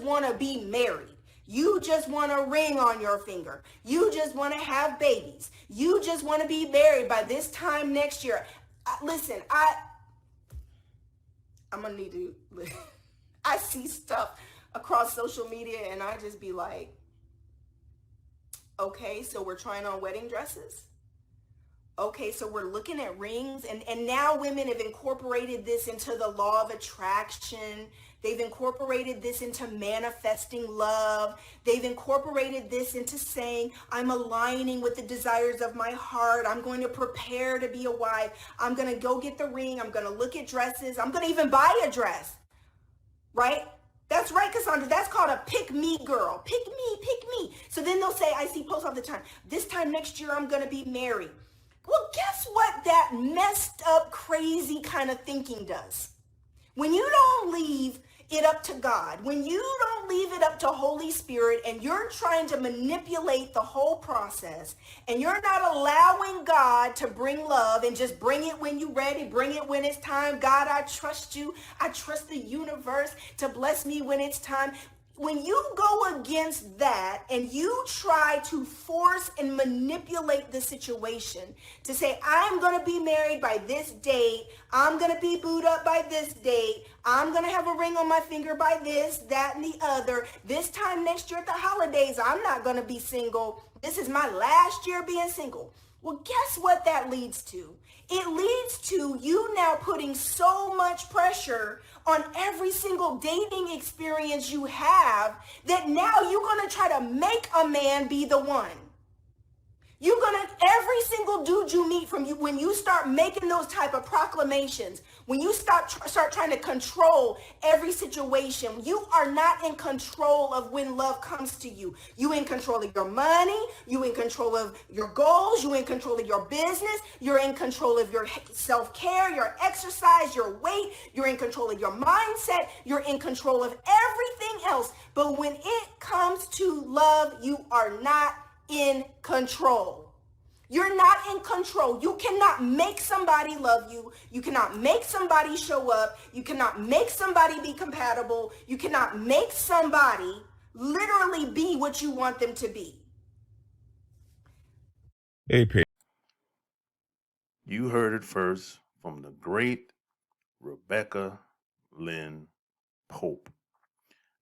want to be married. You just want a ring on your finger. You just want to have babies. You just want to be married by this time next year. Listen, I'm going to need to, I see stuff across social media and I just be like, okay, so we're trying on wedding dresses. Okay, so we're looking at rings, and now women have incorporated this into the law of attraction. They've incorporated this into manifesting love. They've incorporated this into saying, I'm aligning with the desires of my heart. I'm going to prepare to be a wife. I'm going to go get the ring. I'm going to look at dresses. I'm going to even buy a dress, right? That's right, Cassandra. That's called a pick me girl. Pick me, pick me. So then they'll say, I see posts all the time. This time next year, I'm going to be married. Well, guess what that messed up, crazy kind of thinking does? When you don't leave it up to God, when you don't leave it up to Holy Spirit and you're trying to manipulate the whole process and you're not allowing God to bring love and just bring it when you're ready, bring it when it's time. God, I trust you. I trust the universe to bless me when it's time. When you go against that and you try to force and manipulate the situation to say, I'm going to be married by this date, I'm going to be booed up by this date, I'm going to have a ring on my finger by this, that, and the other, this time next year at the holidays, I'm not going to be single. This is my last year being single. Well, guess what that leads to? It leads to you now putting so much pressure on every single dating experience you have that now you're going to try to make a man be the one. You're going to, every single dude you meet from you, when you start making those type of proclamations, when you start trying to control every situation, you are not in control of when love comes to you. You in control of your money, you in control of your goals, you in control of your business, you're in control of your self-care, your exercise, your weight, you're in control of your mindset, you're in control of everything else. But when it comes to love, you are not in control. You're not in control. You cannot make somebody love you. You cannot make somebody show up. You cannot make somebody be compatible. You cannot make somebody literally be what you want them to be. AP. You heard it first from the great Rebecca Lynn Pope.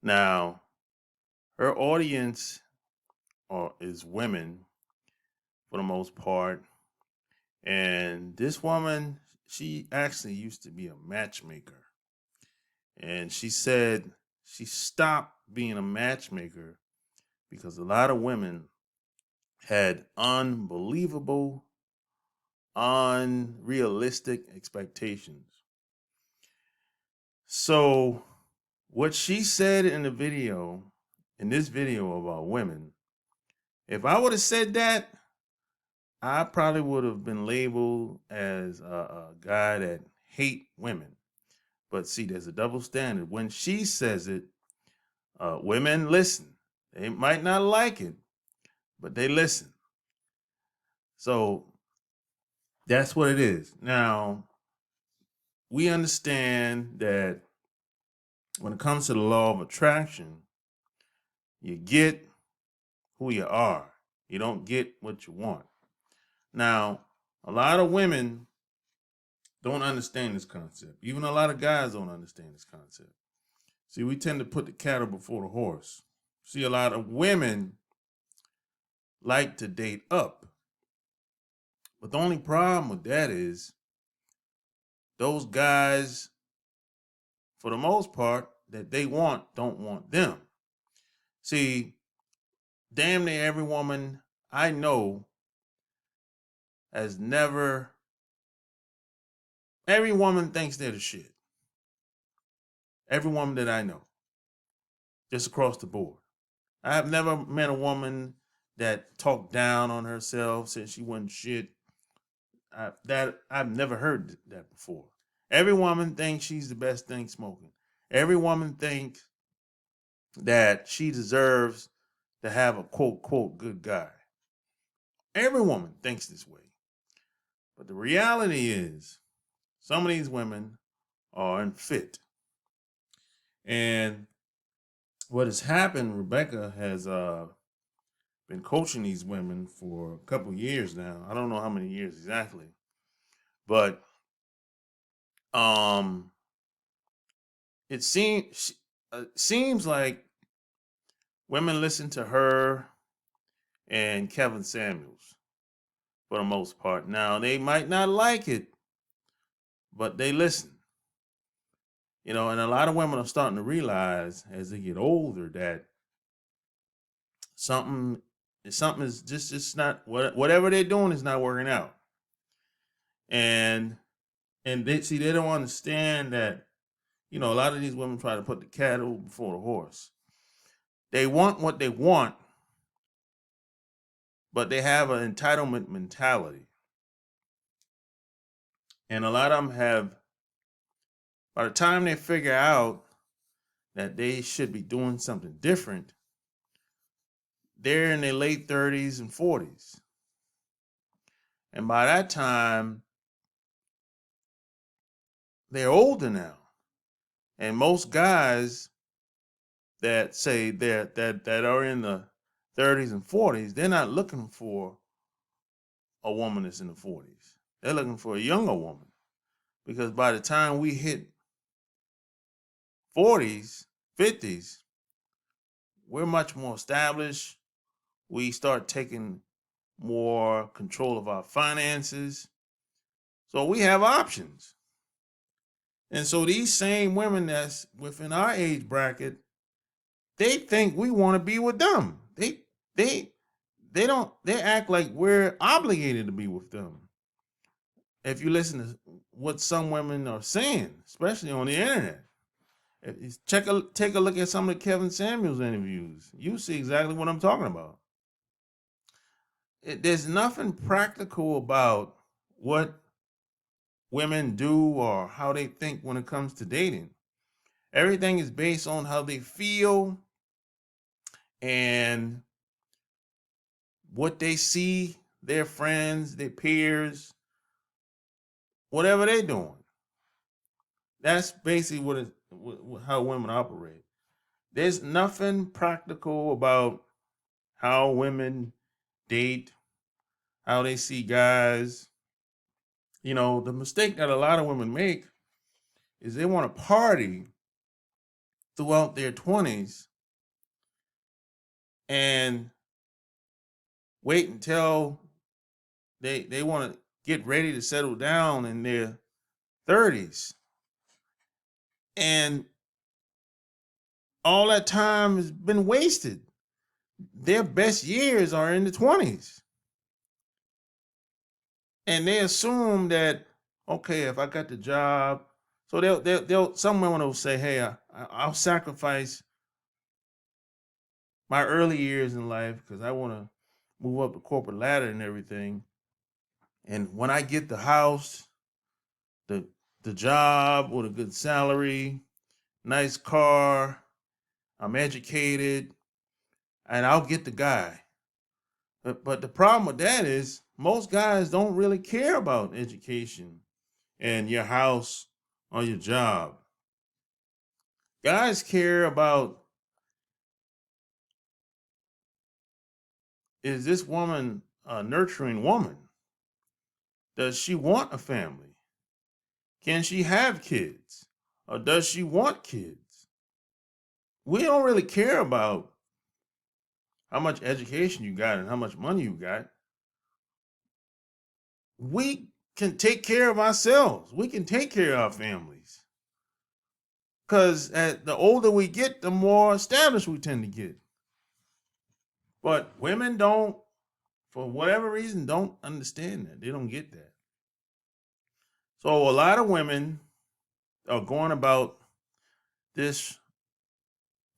Now, her audience is women for the most part. And this woman, she actually used to be a matchmaker. And she said she stopped being a matchmaker because a lot of women had unbelievable, unrealistic expectations. So what she said in this video about women, if I would have said that, I probably would have been labeled as a guy that hate women. But see, there's a double standard. When she says it, women listen. They might not like it, but they listen. So that's what it is. Now, we understand that when it comes to the law of attraction, you get who you are. You don't get what you want. Now, a lot of women don't understand this concept. Even a lot of guys don't understand this concept. See, we tend to put the cattle before the horse. See, a lot of women like to date up. But the only problem with that is those guys, for the most part, that they want, don't want them. See, damn near every woman I know has never, every woman thinks they're the shit. Every woman that I know, just across the board. I have never met a woman that talked down on herself, said she wasn't shit. I've never heard that before. Every woman thinks she's the best thing smoking. Every woman thinks that she deserves to have a quote, quote, good guy. Every woman thinks this way. But the reality is, some of these women are unfit. And what has happened, Rebecca has been coaching these women for a couple years now. I don't know how many years exactly, but um, it seems like women listen to her and Kevin Samuels for the most part. Now they might not like it, but they listen. And a lot of women are starting to realize as they get older that something something is just not whatever they're doing is not working out. And they don't understand that, a lot of these women try to put the cattle before the horse. They want what they want, but they have an entitlement mentality. And a lot of them have, by the time they figure out that they should be doing something different, they're in their late 30s and 40s. And by that time, they're older now. And most guys that say that are in the 30s and 40s, they're not looking for a woman that's in the 40s. They're looking for a younger woman. Because by the time we hit 40s, 50s, we're much more established. We start taking more control of our finances. So we have options. And so these same women that's within our age bracket, they think we want to be with them. They act like we're obligated to be with them. If you listen to what some women are saying, especially on the internet, take a look at some of the Kevin Samuels interviews. You see exactly what I'm talking about. There's nothing practical about what women do or how they think when it comes to dating. Everything is based on how they feel and what they see their friends, their peers, whatever they're doing. That's basically how women operate. There's nothing practical about how women date, how they see guys. The mistake that a lot of women make is they want to party throughout their 20s and wait until they want to get ready to settle down in their 30s. And all that time has been wasted. Their best years are in the 20s. And they assume that, okay, if I got the job, so they'll some women will say, hey, I'll sacrifice my early years in life because I want to move up the corporate ladder and everything. And when I get the house, the job with a good salary, nice car, I'm educated, and I'll get the guy. But the problem with that is most guys don't really care about education and your house or your job. Guys care about, is this woman a nurturing woman? Does she want a family? Can she have kids? Or does she want kids? We don't really care about how much education you got and how much money you got. We can take care of ourselves. We can take care of our families. Because the older we get, the more established we tend to get. But women don't, for whatever reason, don't understand that. They don't get that. So a lot of women are going about this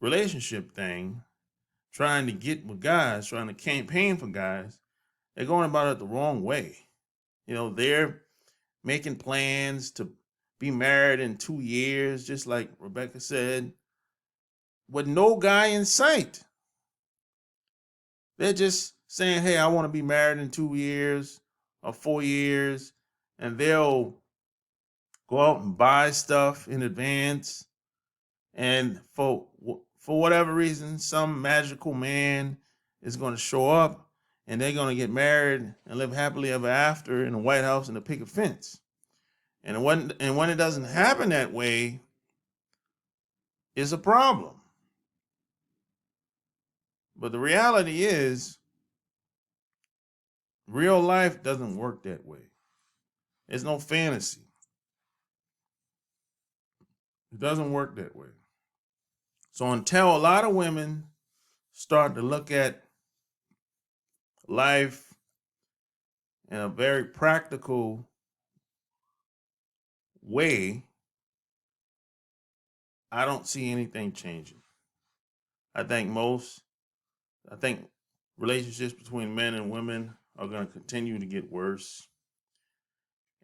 relationship thing, trying to get with guys, trying to campaign for guys. They're going about it the wrong way. They're making plans to be married in 2 years, just like Rebecca said, with no guy in sight. They're just saying, hey, I want to be married in 2 years or 4 years, and they'll go out and buy stuff in advance. And for for whatever reason, some magical man is going to show up and they're going to get married and live happily ever after in the White House and a picket fence. And when it doesn't happen that way, it's a problem. But the reality is, real life doesn't work that way. There's no fantasy. It doesn't work that way. So until a lot of women start to look at life in a very practical way, I don't see anything changing. I think relationships between men and women are going to continue to get worse.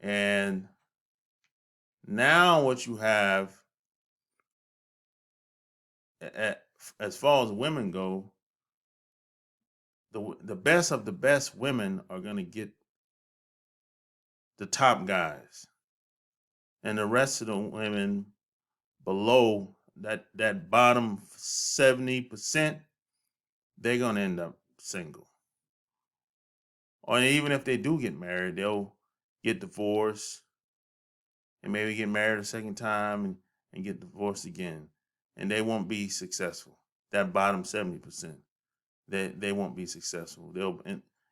And now what you have, as far as women go, the best of the best women are going to get the top guys. And the rest of the women below that bottom 70%, they're going to end up single. Or even if they do get married, they'll get divorced and maybe get married a second time and get divorced again. And they won't be successful. That bottom 70%, they won't be successful.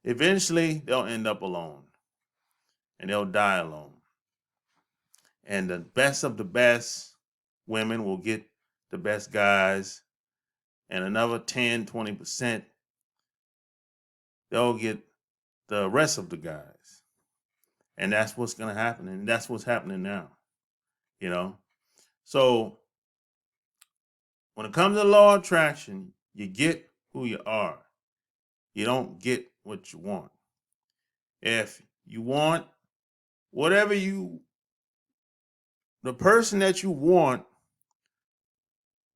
Eventually they'll end up alone. And they'll die alone. And the best of the best women will get the best guys. And another 10, 20%, they'll get the rest of the guys. And that's what's going to happen. And that's what's happening now. So when it comes to law of attraction, you get who you are. You don't get what you want. If you want the person that you want,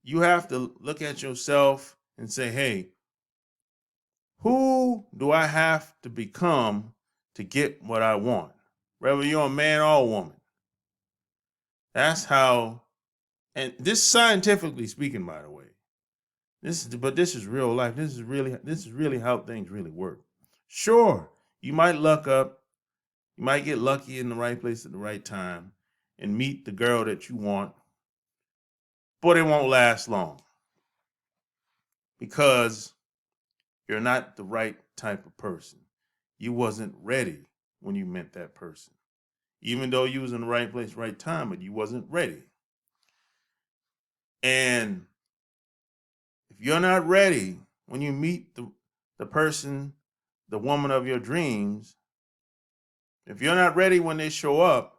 you have to look at yourself and say, hey, who do I have to become to get what I want? Whether you're a man or a woman. That's how, and this scientifically speaking, by the way, this is real life. This is really how things really work. Sure, you might luck up. You might get lucky in the right place at the right time and meet the girl that you want, but it won't last long because you're not the right type of person. You wasn't ready when you met that person. Even though you was in the right place, right time, but you wasn't ready. And if you're not ready when you meet the person, the woman of your dreams, if you're not ready when they show up,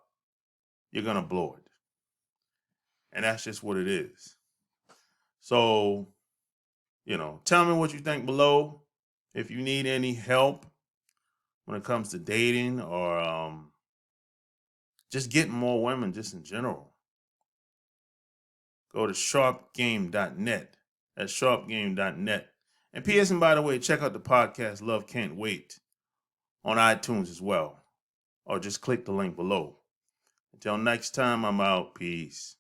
you're going to blow it. And that's just what it is. So, tell me what you think below. If you need any help when it comes to dating or just getting more women just in general, go to SharpGameAtl. That's SharpGameAtl. And P.S. and by the way, check out the podcast Love Can't Wait on iTunes as well. Or just click the link below. Until next time, I'm out. Peace.